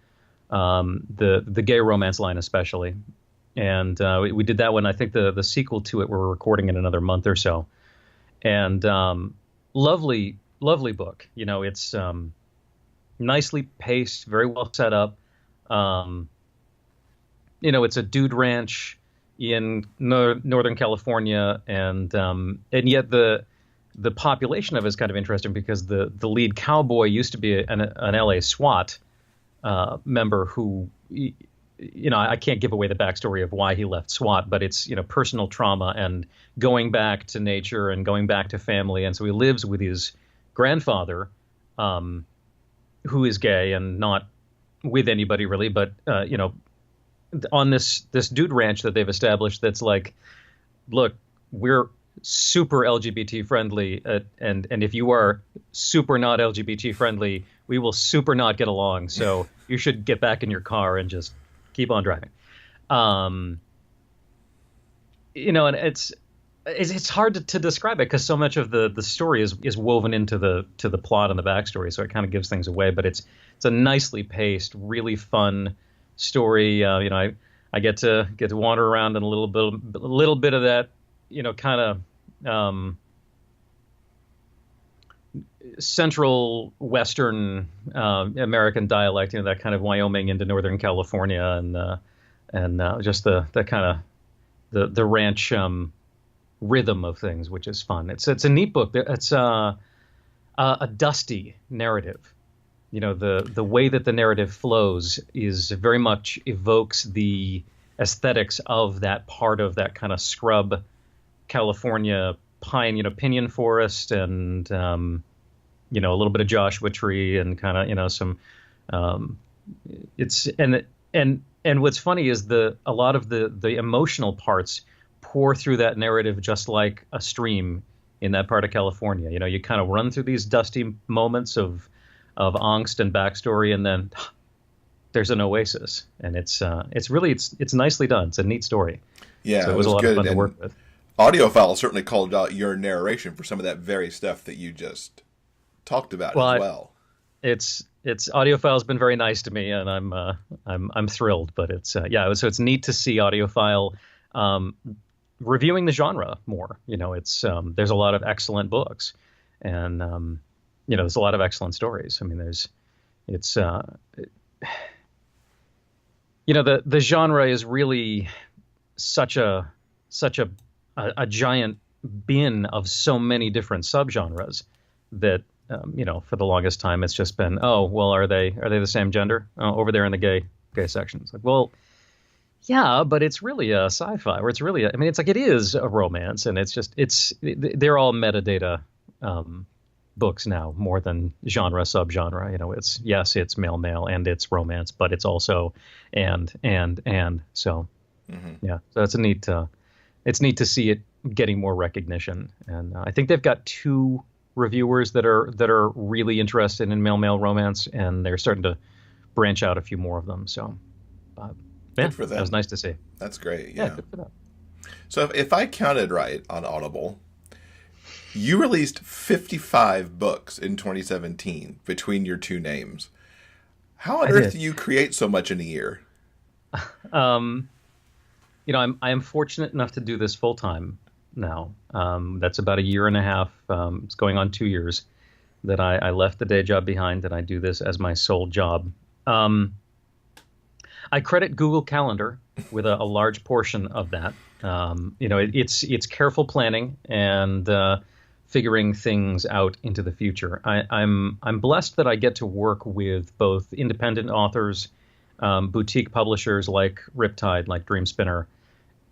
the gay romance line especially. And we did that one. I think the sequel to it we're recording in another month or so. And lovely, lovely book. It's nicely paced, very well set up. It's a dude ranch in Northern California, and yet the population of it is kind of interesting because the lead cowboy used to be an LA SWAT member who, I can't give away the backstory of why he left SWAT, but it's personal trauma and going back to nature and going back to family, and so he lives with his grandfather, who is gay and not with anybody really, but on this dude ranch that they've established that's like, look, we're super LGBT friendly, and if you are super not LGBT friendly, we will super not get along. So you should get back in your car and just keep on driving. And it's hard to describe it because so much of the story is woven into the plot and the backstory, so it kind of gives things away. But it's a nicely paced, really fun story. I get to wander around in a little bit of that, kind of central Western American dialect, that kind of Wyoming into Northern California, and just the kind of the ranch rhythm of things, which is fun. It's a neat book. It's a dusty narrative. The way that the narrative flows is very much evokes the aesthetics of that part of that kind of scrub California pine, pinyon forest, and a little bit of Joshua tree and kind of some. It's and what's funny is a lot of the emotional parts pour through that narrative just like a stream in that part of California. You kind of run through these dusty moments of angst and backstory, and then there's an oasis, and it's nicely done. It's a neat story. Yeah, so it was a lot good. of fun to And work with. Audiophile certainly called out your narration for some of that very stuff that you just talked about as well. It's Audiophile's been very nice to me, and I'm thrilled. But it's it's neat to see Audiophile reviewing the genre more. It's there's a lot of excellent books, and there's a lot of excellent stories. I mean, the genre is really such a giant bin of so many different subgenres that for the longest time it's just been, oh well, are they the same gender? Oh, over there in the gay section. It's like, well, yeah, but it's really a sci-fi, or it's really it is a romance, and they're all metadata books now more than genre subgenre. It's male and it's romance, but it's also and so so it's neat to see it getting more recognition, and I think they've got 2 reviewers that are really interested in male romance, and they're starting to branch out a few more of them. So good for them. That was nice to see. That's great. Yeah, good for them. So if I counted right on Audible, you released 55 books in 2017 between your 2 names. How on earth do you create so much in a year? I am fortunate enough to do this full time now. That's about 1.5 years. It's going on 2 years that I left the day job behind, and I do this as my sole job. I credit Google Calendar with a large portion of that. It's careful planning and figuring things out into the future. I'm blessed that I get to work with both independent authors, boutique publishers like Riptide, like Dream Spinner,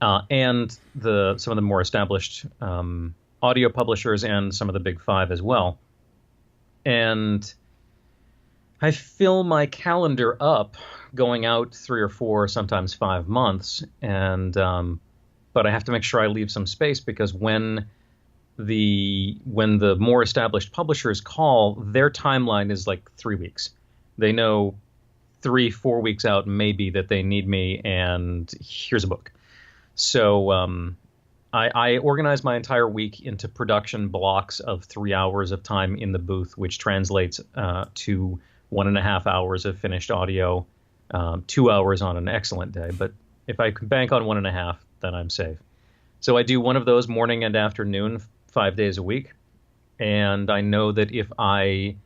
and some of the more established audio publishers and some of the big 5 as well. And I fill my calendar up going out 3 or 4, sometimes 5 months, and but I have to make sure I leave some space, because when the more established publishers call, their timeline is like 3 weeks. They know 3-4 weeks out maybe that they need me, and here's a book. So I organize my entire week into production blocks of 3 hours of time in the booth, which translates to 1.5 hours of finished audio, 2 hours on an excellent day. But if I can bank on 1.5, then I'm safe. So I do one of those morning and afternoon, 5 days a week. And I know that if I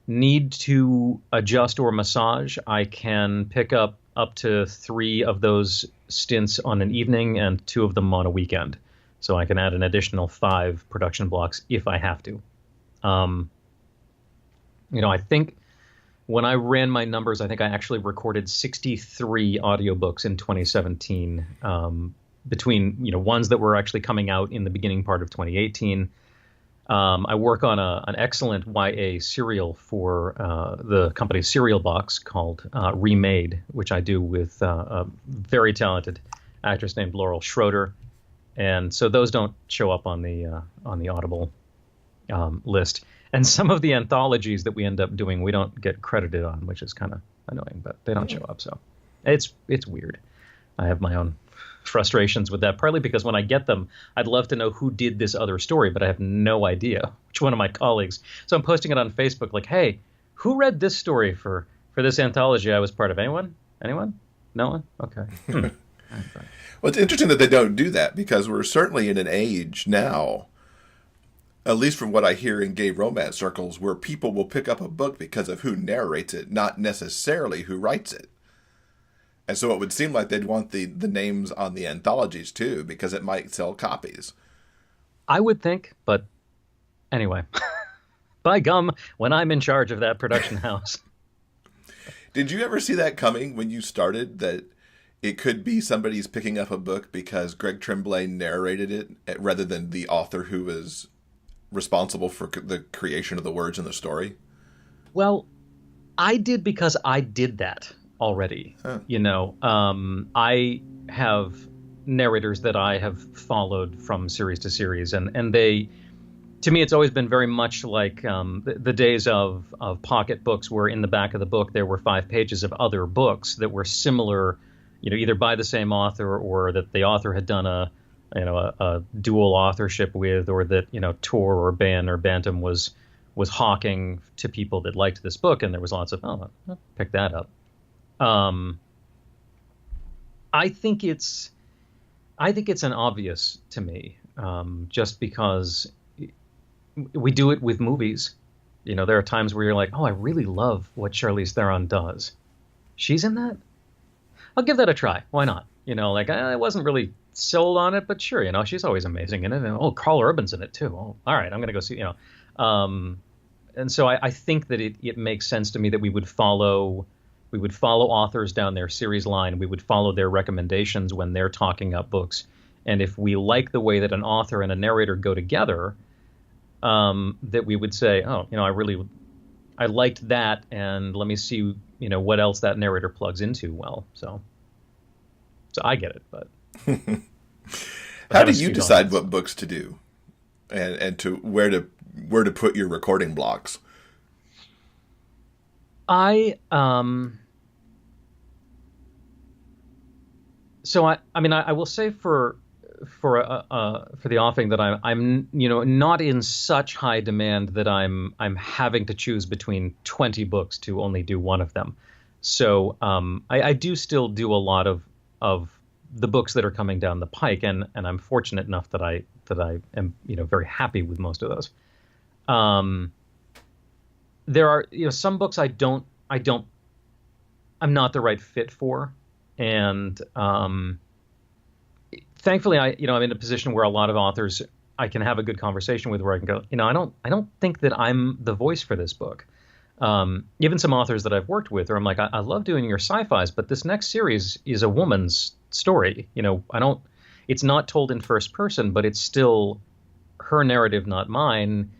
need to adjust or massage, I can pick up to 3 of those stints on an evening and 2 of them on a weekend. So I can add an additional 5 production blocks if I have to. I think when I ran my numbers, I think I actually recorded 63 audiobooks in 2017, between ones that were actually coming out in the beginning part of 2018. I work on an excellent YA serial for the company Serial Box called Remade, which I do with a very talented actress named Laurel Schroeder, and so those don't show up on the Audible list. And some of the anthologies that we end up doing, we don't get credited on, which is kind of annoying, but they don't show up. So it's weird. I have my own frustrations with that, partly because when I get them, I'd love to know who did this other story, but I have no idea which one of my colleagues. So I'm posting it on Facebook like, hey, who read this story for this anthology I was part of? Anyone? No one? Okay. Well, it's interesting that they don't do that, because we're certainly in an age now, at least from what I hear in gay romance circles, where people will pick up a book because of who narrates it, not necessarily who writes it. And so it would seem like they'd want the names on the anthologies too, because it might sell copies. I would think, but anyway, by gum, when I'm in charge of that production house. Did you ever see that coming when you started, that it could be somebody's picking up a book because Greg Tremblay narrated it rather than the author who was responsible for the creation of the words in the story? Well, I did, because I did that already. Huh. I have narrators that I have followed from series to series, and they to me, it's always been very much like the days of pocket books, where in the back of the book there were 5 pages of other books that were similar, either by the same author or that the author had done a dual authorship with, or that Tor or Ban or Bantam was hawking to people that liked this book, and there was lots of I'll pick that up. I think it's an obvious to me, just because we do it with movies. There are times where you're like, oh, I really love what Charlize Theron does. She's in that? I'll give that a try. Why not? I wasn't really sold on it, but sure, she's always amazing in it. And Carl Urban's in it too. Oh, all right, I'm going to go see, and so I think that it makes sense to me that we would follow authors down their series line. We would follow their recommendations when they're talking up books. And if we like the way that an author and a narrator go together, that we would say, oh, I liked that, and let me see, what else that narrator plugs into well. So I get it, but how do you decide what books to do, and to where to put your recording blocks? I will say for the offing that I'm not in such high demand that I'm having to choose between 20 books to only do one of them. So I do still do a lot of the books that are coming down the pike, and I'm fortunate enough that I am very happy with most of those. There are some books I'm not the right fit for, and thankfully I'm in a position where a lot of authors I can have a good conversation with, where I can go, I don't think that I'm the voice for this book. Even some authors that I've worked with, or I'm like, I love doing your sci-fis, but this next series is a woman's story. It's not told in first person, but it's still her narrative, not mine.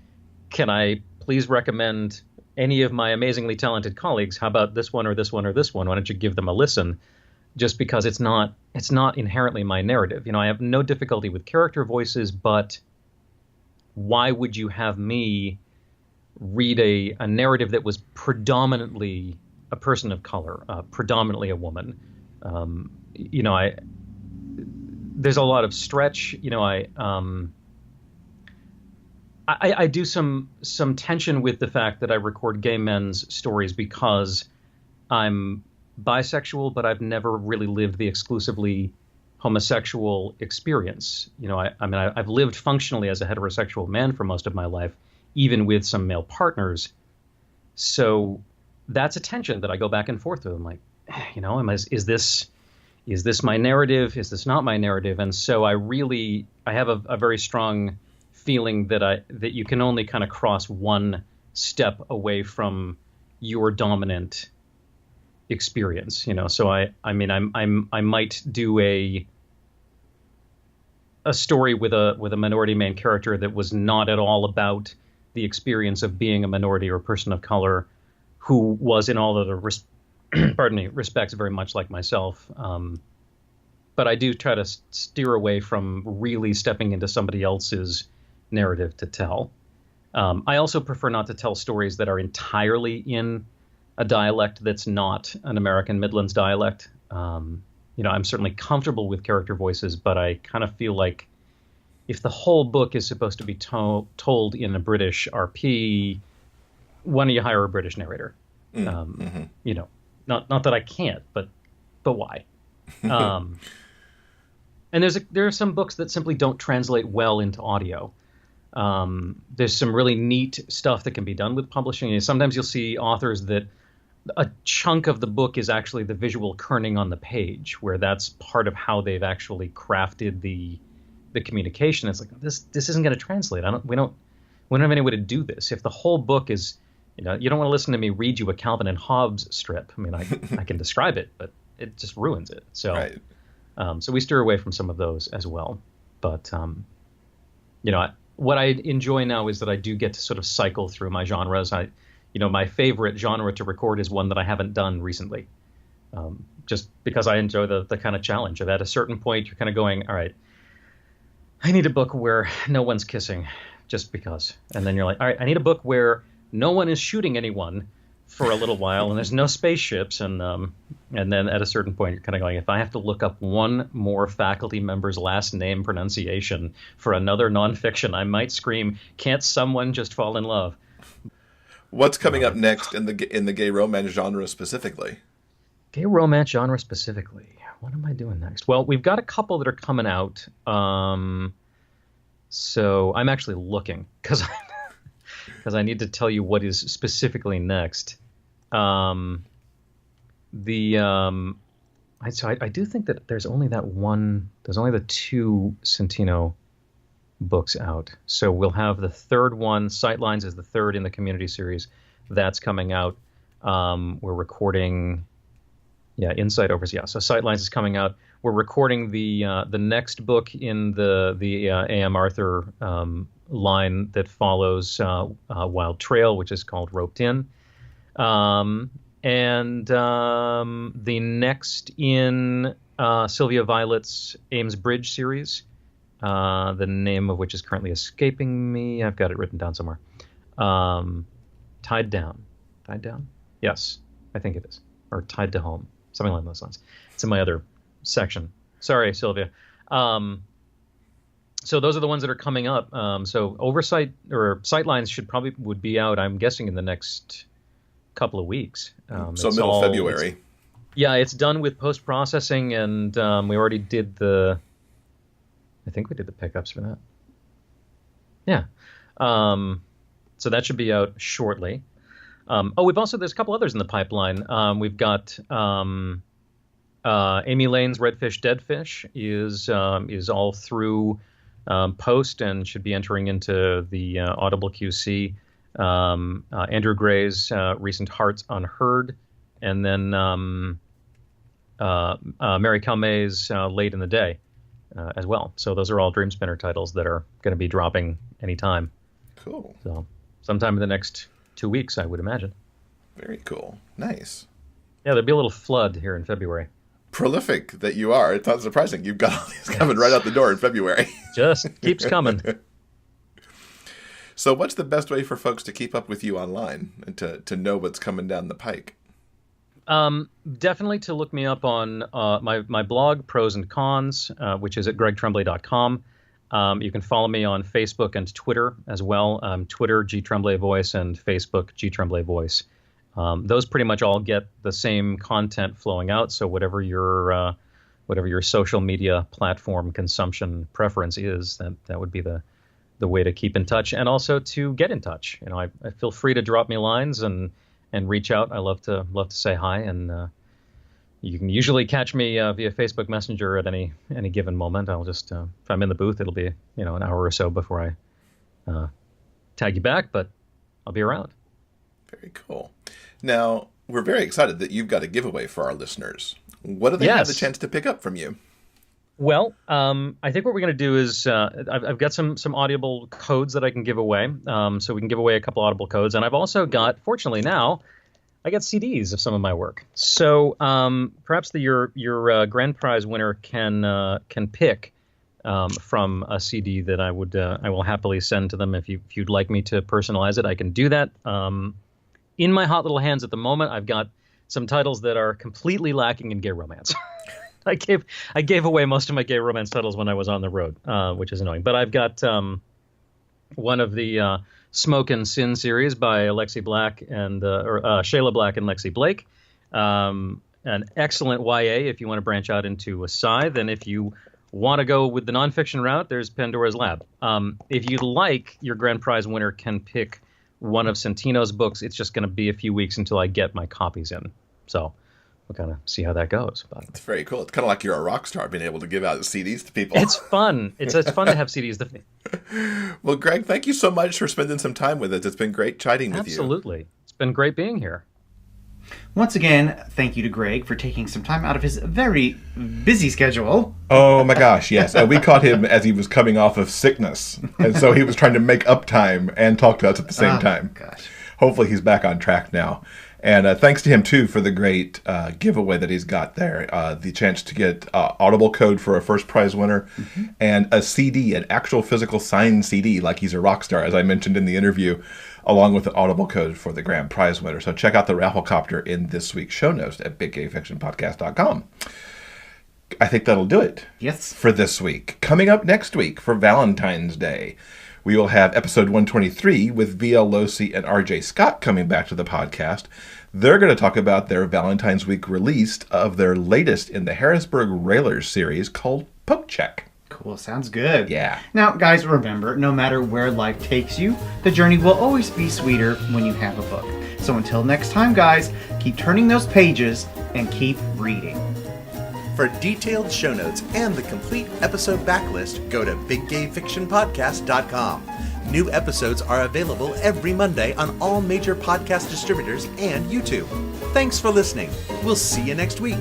Can I please recommend any of my amazingly talented colleagues? How about this one or this one or this one? Why don't you give them a listen? Just because it's not inherently my narrative. I have no difficulty with character voices, but why would you have me read a narrative that was predominantly a person of color, predominantly a woman? There's a lot of stretch. I do some tension with the fact that I record gay men's stories because I'm bisexual, but I've never really lived the exclusively homosexual experience. I've lived functionally as a heterosexual man for most of my life, even with some male partners. So that's a tension that I go back and forth with. I'm like, is this my narrative? Is this not my narrative? And so I have a very strong feeling that you can only kind of cross one step away from your dominant experience. So I might do a story with a minority main character that was not at all about the experience of being a minority or a person of color, who was in all other respects very much like myself. But I do try to steer away from really stepping into somebody else's narrative to tell. I also prefer not to tell stories that are entirely in a dialect that's not an American Midlands dialect. I'm certainly comfortable with character voices, but I kind of feel like if the whole book is supposed to be told in a British RP, why don't you hire a British narrator? Not that I can't, but why? And there are some books that simply don't translate well into audio. There's some really neat stuff that can be done with publishing. Sometimes you'll see authors that a chunk of the book is actually the visual kerning on the page, where that's part of how they've actually crafted the communication. It's like, this isn't going to translate. We don't have any way to do this. If the whole book is, you don't want to listen to me read you a Calvin and Hobbes strip. I can describe it, but it just ruins it. So, right. So we steer away from some of those as well. But, what I enjoy now is that I do get to sort of cycle through my genres. My favorite genre to record is one that I haven't done recently, just because I enjoy the kind of challenge of, at a certain point, you're kind of going, all right, I need a book where no one's kissing, just because. And then you're like, all right, I need a book where no one is shooting anyone for a little while, and there's no spaceships, and then at a certain point you're kind of going, if I have to look up one more faculty member's last name pronunciation for another nonfiction, I might scream, can't someone just fall in love? What's coming up next in the gay romance genre specifically? Gay romance genre specifically. What am I doing next? Well, we've got a couple that are coming out. So I'm actually looking because I need to tell you what is specifically next. I do think that there's only the 2 Santino books out. So we'll have the third one. Sightlines is the third in the community series. That's coming out. We're recording, Insight Overs. Yeah, so Sightlines is coming out. We're recording the next book in the A.M. Arthur line that follows Wild Trail, which is called Roped In. And the next in Sylvia Violet's Ames Bridge series, the name of which is currently escaping me. I've got it written down somewhere. Tied Down? Yes, I think it is. Or Tied to Home, something along those lines. It's in my other section. Sorry, Sylvia. So those are the ones that are coming up. So Oversight or Sightlines would be out, I'm guessing, in the next couple of weeks. So middle of February. It's done with post-processing, and we already did I think we did the pickups for that. Yeah. So that should be out shortly. There's a couple others in the pipeline. We've got Amy Lane's Redfish Deadfish is all through post and should be entering into the Audible QC. Andrew Gray's recent Hearts Unheard, and then Mary Calmet's Late in the Day as well. So those are all Dreamspinner titles that are going to be dropping anytime. Cool. So sometime in the next 2 weeks, I would imagine. Very cool. Nice. Yeah, there'll be a little flood here in February. Prolific that you are. It's not surprising. You've got all these coming right out the door in February. Just keeps coming. So what's the best way for folks to keep up with you online and to know what's coming down the pike? Definitely to look me up on my blog, Pros and Cons, which is at gregtremblay.com. You can follow me on Facebook and Twitter as well. Twitter, G Tremblay Voice, and Facebook, G Tremblay Voice. Those pretty much all get the same content flowing out. So whatever your social media platform consumption preference is, that would be the way to keep in touch, and also to get in touch. I feel free to drop me lines and reach out. I love to say hi, and you can usually catch me via Facebook Messenger at any given moment. I'll just if I'm in the booth, it'll be an hour or so before I tag you back, but I'll be around. Very cool. Now, we're very excited that you've got a giveaway for our listeners. What do they have the chance to pick up from you? Well, I think what we're going to do is I've got some Audible codes that I can give away. So we can give away a couple Audible codes. And I've also got, fortunately now, I got CDs of some of my work. So perhaps your grand prize winner can pick from a CD that I will happily send to them. If you'd like me to personalize it, I can do that. In my hot little hands at the moment, I've got some titles that are completely lacking in gay romance. I gave away most of my gay romance titles when I was on the road, which is annoying. But I've got one of the Smoke and Sin series by Alexi Black and Shayla Black and Lexi Blake. An excellent YA if you want to branch out into a sci. Then if you want to go with the nonfiction route, there's Pandora's Lab. If you'd like, your grand prize winner can pick one of Santino's books. It's just going to be a few weeks until I get my copies in. So we'll kind of see how that goes. But it's very cool. It's kind of like you're a rock star being able to give out CDs to people. It's fun. It's fun to have CDs. Well, Greg, thank you so much for spending some time with us. It's been great chatting with you. Absolutely. It's been great being here. Once again, thank you to Greg for taking some time out of his very busy schedule. Oh my gosh, yes. We caught him as he was coming off of sickness. And so he was trying to make up time and talk to us at the same time. Gosh. Hopefully he's back on track now. And thanks to him, too, for the great giveaway that he's got there. The chance to get Audible code for a first prize winner and a CD, an actual physical signed CD, like he's a rock star, as I mentioned in the interview, along with the Audible code for the grand prize winner. So check out the rafflecopter in this week's show notes at biggayfictionpodcast.com. I think that'll do it. Yes. For this week. Coming up next week for Valentine's Day, we will have episode 123 with VL Losi and RJ Scott coming back to the podcast. They're going to talk about their Valentine's Week release of their latest in the Harrisburg Railers series called Poke Check. Cool. Sounds good. Yeah. Now, guys, remember, no matter where life takes you, the journey will always be sweeter when you have a book. So until next time, guys, keep turning those pages and keep reading. For detailed show notes and the complete episode backlist, go to biggayfictionpodcast.com. New episodes are available every Monday on all major podcast distributors and YouTube. Thanks for listening. We'll see you next week.